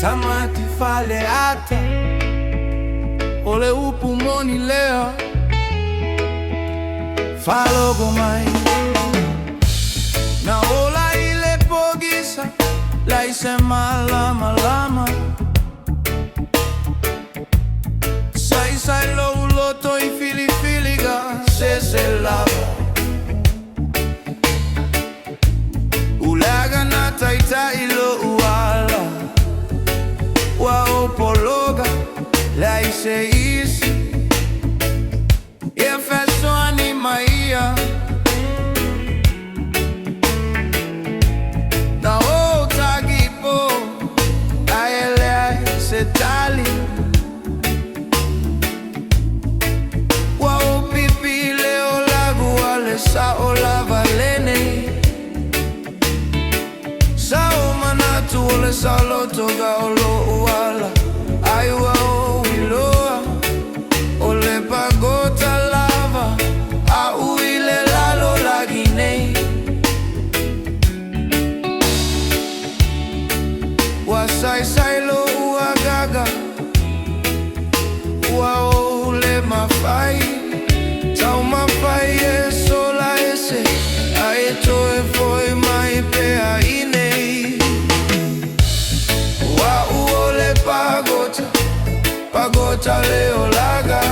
Tamaiti Faleata O le pulmoni lea Falogo mai Na ola ile pogisa La isema lama lama Sai lo uloto I fili ga se lava Ulaga na taita ilo uala Wa opologa la ise isi Efeso animaia Na o tagipo Aele se tali Wa o pipi le olagu ale sa o lava lene Sa o manatu ole sa loto ga o lo uala Aiwa o iloa O le pagota lava A uile lalo lagine Wa sai lo uagaga Wa o le mafai Tau mafai e sola ese Aeto e foi mai pe a inei Wa o le pagota Pagota O Le Olaga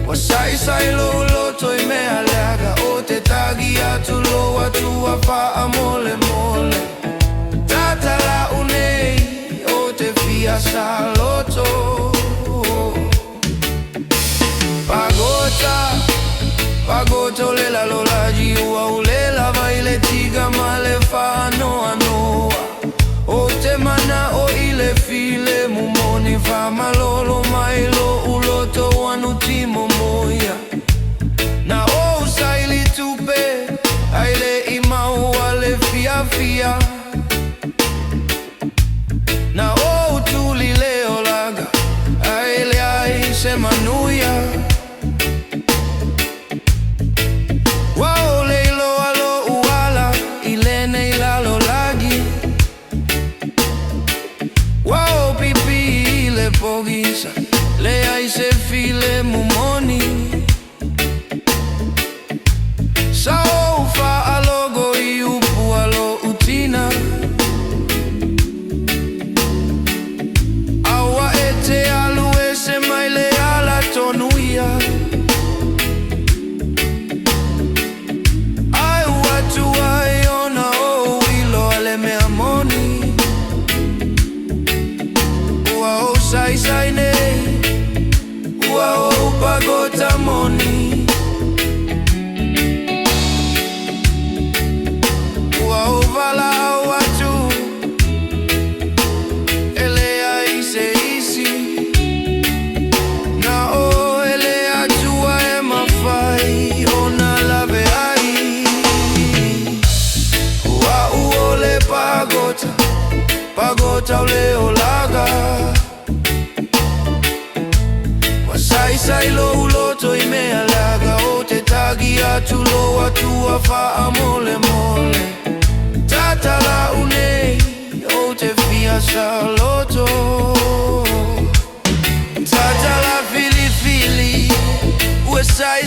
Wa sai lo loto I me alaga O te tagi atu lo atu a fa mole mole Tata la unei O te fia sa loto Pagota O Le Olaga Ua o le lava I le tiga ma le fa noa noa O te mana o ile file mumoni fa malolo mai lo uloto anu timo moia Na o saili tupe aile imau ale fia Na o tuli le olaga aile ai se manuia Wa o leilo alo uala ilene ilalo lagi Wow, pipi le pogisa Le ai se file mumoni Sao fa alogo I upu alo utina Awa ete alu ese mai le ala tonuia Ai watu ai ona o ilo ale me amoni Sai nei Ua o pagota moni Ua o vala o atu Ele ai se isi Na o ele atu a e mawhai O na lave ai Ua o le pagota Pagota O Le Olaga Sai lo uloto I me alaga O te tagi atu lo atu a fa mole mole Tata la unei O te fia sa loto Tata la fili Ue sai